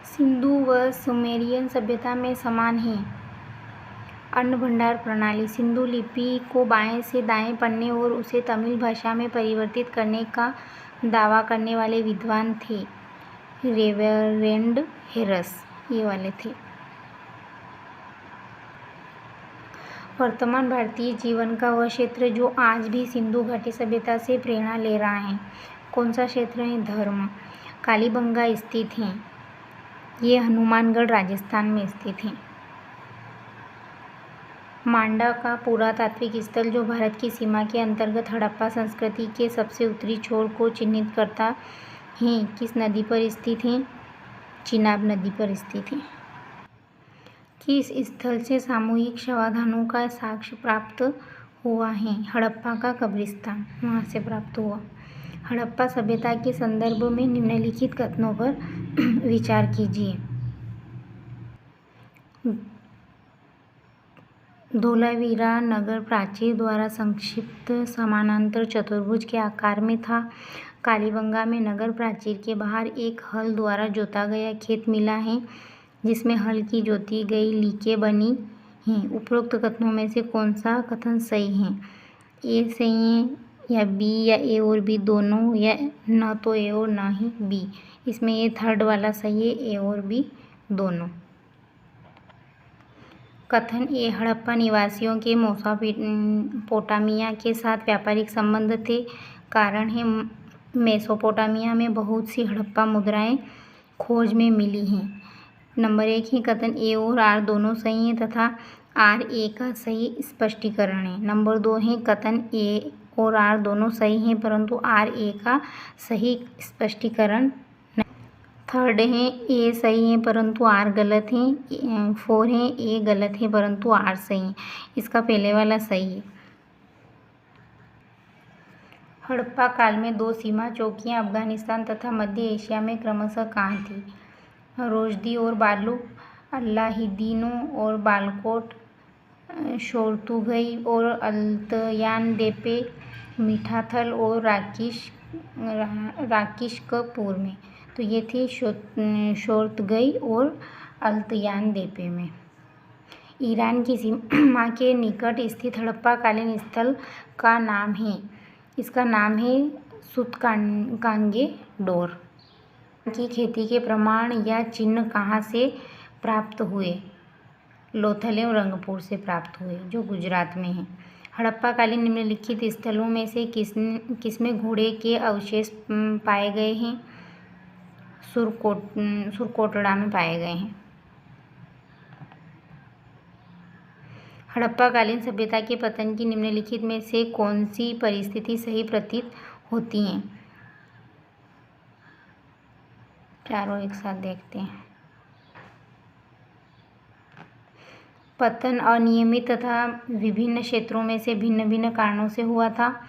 सिंधु व सुमेरियन सभ्यता में समान हैं। अन्न भंडार प्रणाली। सिंधु लिपि को बाएं से दाएं पढ़ने और उसे तमिल भाषा में परिवर्तित करने का दावा करने वाले विद्वान थे रेवरेंड हेरस, ये वाले थे। वर्तमान भारतीय जीवन का वह क्षेत्र जो आज भी सिंधु घाटी सभ्यता से प्रेरणा ले रहा है। कौन सा क्षेत्र है? धर्म। कालीबंगा स्थित हैं। ये हनुमानगढ़ राजस्थान में स्थित है। मांडा का पुरातात्विक स्थल जो भारत की सीमा के अंतर्गत हड़प्पा संस्कृति के सबसे उत्तरी छोर को चिन्हित करता है, किस नदी पर स्थित है? चिनाब नदी पर स्थित है। किस स्थल से सामूहिक शवाधानों का साक्ष्य प्राप्त हुआ है? हड़प्पा का कब्रिस्तान, वहाँ से प्राप्त हुआ। हड़प्पा सभ्यता के संदर्भ में निम्नलिखित कथनों पर विचार कीजिए। धोलावीरा नगर प्राचीर द्वारा संक्षिप्त समानांतर चतुर्भुज के आकार में था। कालीबंगा में नगर प्राचीर के बाहर एक हल द्वारा जोता गया खेत मिला है, जिसमें हल की जोती गई लीकें बनी हैं। उपरोक्त कथनों में से कौन सा कथन सही है? ए सही है या बी या ए और बी दोनों, या न तो ए और न ही बी? इसमें ये थर्ड वाला सही है, ए और बी दोनों। कथन ए, हड़प्पा निवासियों के मेसोपोटामिया के साथ व्यापारिक संबंध थे। कारण है, मेसोपोटामिया में बहुत सी हड़प्पा मुद्राएं खोज में मिली हैं। नंबर 1 है कथन ए और आर दोनों सही हैं तथा आर ए का सही स्पष्टीकरण है। नंबर 2 है कथन ए और आर दोनों सही हैं परंतु आर ए का सही स्पष्टीकरण नहीं। थर्ड है ए सही है परंतु आर गलत है। 4 है ए गलत है परंतु आर सही है। इसका पहले वाला सही है। हड़प्पा काल में 2 सीमा चौकियां अफगानिस्तान तथा मध्य एशिया में क्रमशः कहाँ थी? रोजदी और बालू, अल्लाहिदीनों और बालकोट, शोरतुगई और अल्तयान देपे, मीठाथल और राकिशकपुर में। तो ये थी शोरतुगई और अल्तयान देपे में। ईरान की सीमा के निकट स्थित हड़प्पा-कालीन स्थल का नाम है, इसका नाम है सूतकांगे-डोर। की खेती के प्रमाण या चिन्ह कहाँ से प्राप्त हुए? लोथल एवं रंगपुर से प्राप्त हुए, जो गुजरात में है। हड़प्पा-कालीन निम्नलिखित स्थलों में से किसमें घोड़े के अवशेष पाए गए हैं? सुरकोटड़ा में पाए गए हैं। हड़प्पा-कालीन सभ्यता के पतन की निम्नलिखित में से कौन सी परिस्थिति सही प्रतीत होती है? चारों एक साथ देखते हैं। पतन अनियमित तथा विभिन्न क्षेत्रों में से भिन्न भिन्न कारणों से हुआ था।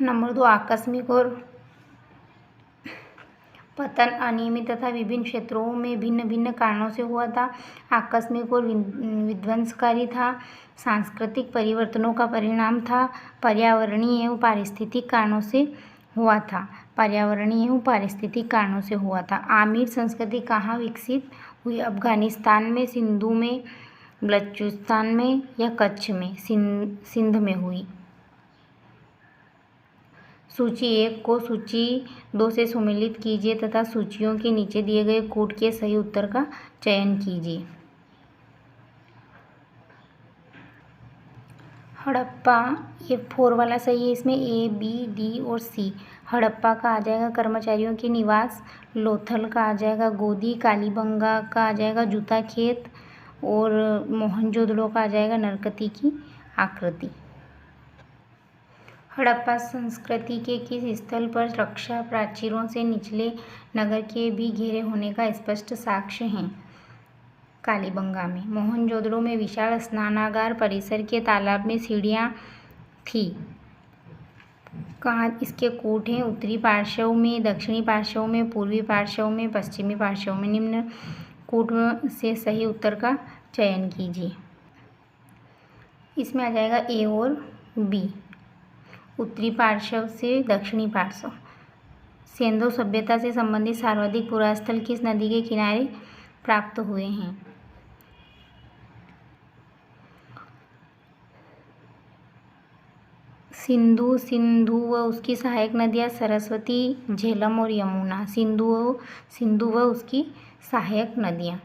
नंबर 2 आकस्मिक और पतन अनियमित तथा विभिन्न क्षेत्रों में भिन्न भिन्न कारणों से हुआ था। आकस्मिक और विध्वंसकारी था। सांस्कृतिक परिवर्तनों का परिणाम था। पर्यावरणीय एवं पारिस्थितिक कारणों से हुआ था। पर्यावरणीय एवं पारिस्थितिक कारणों से हुआ था। आमिर संस्कृति कहाँ विकसित हुई? अफगानिस्तान में, सिंधु में, बलूचिस्तान में या कच्छ में? सिंध में हुई। सूची 1 को सूची 2 से सम्मिलित कीजिए तथा सूचियों के नीचे दिए गए कूट के सही उत्तर का चयन कीजिए। हड़प्पा, ये 4 वाला सही है। इसमें ए, बी, डी और सी। हड़प्पा का आ जाएगा कर्मचारियों के निवास, लोथल का आ जाएगा गोदी, कालीबंगा का आ जाएगा जूता खेत और मोहनजोदड़ो का आ जाएगा नरकती की आकृति। हड़प्पा संस्कृति के किस स्थल पर रक्षा प्राचीरों से निचले नगर के भी घेरे होने का स्पष्ट साक्ष्य है? कालीबंगा में। मोहनजोदड़ो में विशाल स्नानागार परिसर के तालाब में सीढ़ियाँ थी। कहाँ इसके कूट हैं? उत्तरी पार्श्व में, दक्षिणी पार्श्व में, पूर्वी पार्श्व में, पश्चिमी पार्श्व में। निम्न कूट से सही उत्तर का चयन कीजिए। इसमें आ जाएगा ए और बी। उत्तरी पार्श्व से दक्षिणी पार्श्व। सिंधु सभ्यता से संबंधित सर्वाधिक पुरातन स्थल किस नदी के किनारे प्राप्त हुए हैं? सिंधु व उसकी सहायक नदियाँ सरस्वती, झेलम और यमुना। सिंधु व उसकी सहायक नदियाँ।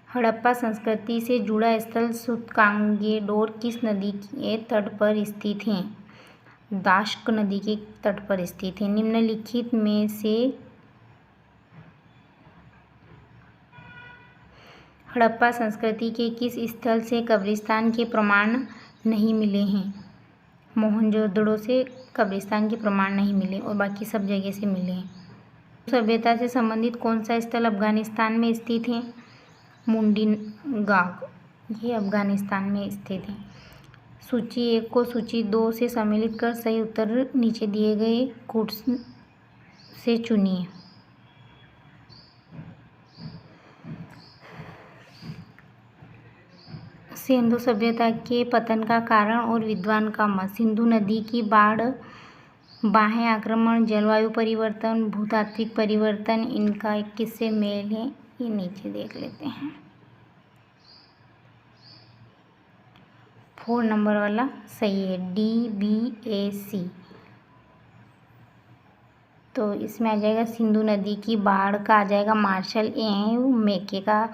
हड़प्पा संस्कृति से जुड़ा स्थल सूतकांगेडोर किस नदी के तट पर स्थित है? दाश्क नदी के तट पर स्थित है। निम्नलिखित में से हड़प्पा संस्कृति के किस स्थल से कब्रिस्तान के प्रमाण नहीं मिले हैं? मोहनजोदड़ो से कब्रिस्तान के प्रमाण नहीं मिले और बाकी सब जगह से मिले हैं। सभ्यता से संबंधित कौन सा स्थल अफगानिस्तान में स्थित है? मुंडिनगाग, ये अफगानिस्तान में स्थित है। सूची 1 को सूची 2 से सम्मिलित कर सही उत्तर नीचे दिए गए कोट्स से चुनिए। सिंधु सभ्यता के पतन का कारण और विद्वान का मत। सिंधु नदी की बाढ़, बाह्य आक्रमण, जलवायु परिवर्तन, भूतात्विक परिवर्तन, इनका किससे मेल है ये नीचे देख लेते हैं। 4 नंबर वाला सही है, DBAC। तो इसमें आ जाएगा सिंधु नदी की बाढ़ का आ जाएगा मार्शल एवं मेके का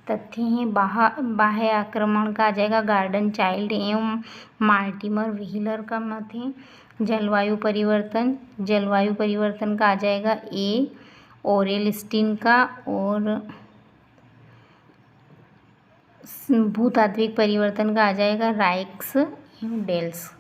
तथ्य है। बाह्य आक्रमण का आ जाएगा गार्डन चाइल्ड एवं मार्टिमर व्हीलर का मत है। जलवायु परिवर्तन का आ जाएगा A ओरेलस्टीन का। और भूतात्विक परिवर्तन का आ जाएगा राइक्स एवं डेल्स।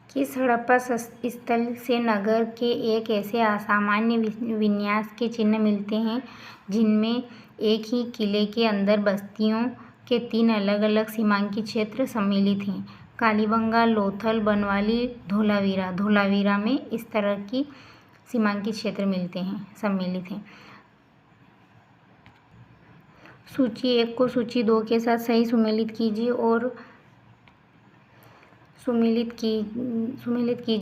किस हड़प्पा स्थल से नगर के एक ऐसे असामान्य विन्यास के चिन्ह मिलते हैं जिनमें एक ही किले के अंदर बस्तियों के 3 अलग अलग सीमांकित क्षेत्र सम्मिलित हैं? कालीबंगा, लोथल, बनवाली, धोलावीरा। धोलावीरा में इस तरह की सीमांकित क्षेत्र मिलते हैं, सम्मिलित हैं। सूची 1 को सूची 2 के साथ सही सुमेलित कीजिए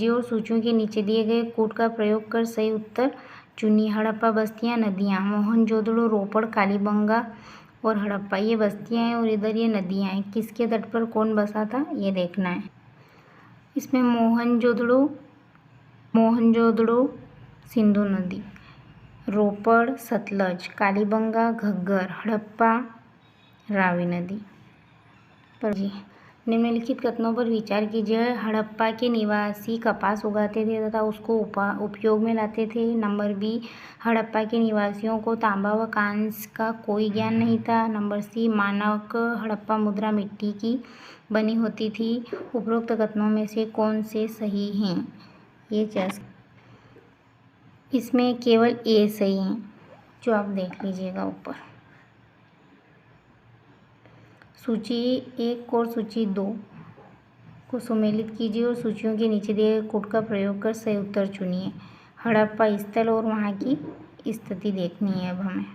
और सूचियों के नीचे दिए गए कोड का प्रयोग कर सही उत्तर चुनिए। हड़प्पा बस्तियां, नदियां। मोहनजोदड़ो, रोपड़, कालीबंगा और हड़प्पा ये बस्तियां हैं और इधर ये नदियां हैं। किसके तट पर कौन बसा था ये देखना है। इसमें मोहनजोदड़ो सिंधु नदी, रोपड़ सतलज, कालीबंगा घग्गर, हड़प्पा रावी नदी पर जी। निम्नलिखित कथनों पर विचार कीजिए। हड़प्पा के निवासी कपास उगाते थे तथा उसको उपयोग में लाते थे। नंबर B, हड़प्पा के निवासियों को तांबा व कांस्य का कोई ज्ञान नहीं था। नंबर C, मानक हड़प्पा मुद्रा मिट्टी की बनी होती थी। उपरोक्त कथनों में से कौन से सही हैं? इसमें केवल A सही है, जो आप देख लीजिएगा ऊपर। सूची 1 और सूची 2 को सुमेलित कीजिए और सूचियों के नीचे दिए गए कोड का प्रयोग कर सही उत्तर चुनिए। हड़प्पा स्थल और वहाँ की स्थिति देखनी है अब हमें।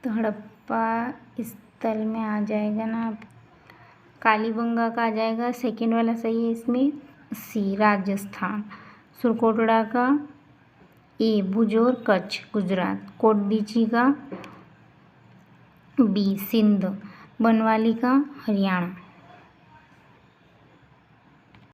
तो हड़प्पा स्थल में आ जाएगा ना, कालीबंगा का आ जाएगा सेकेंड वाला सही है। इसमें C, राजस्थान। सुरकोटड़ा का A, भुज और कच्छ गुजरात। कोटडीची का B, सिंध। बनवाली का हरियाणा।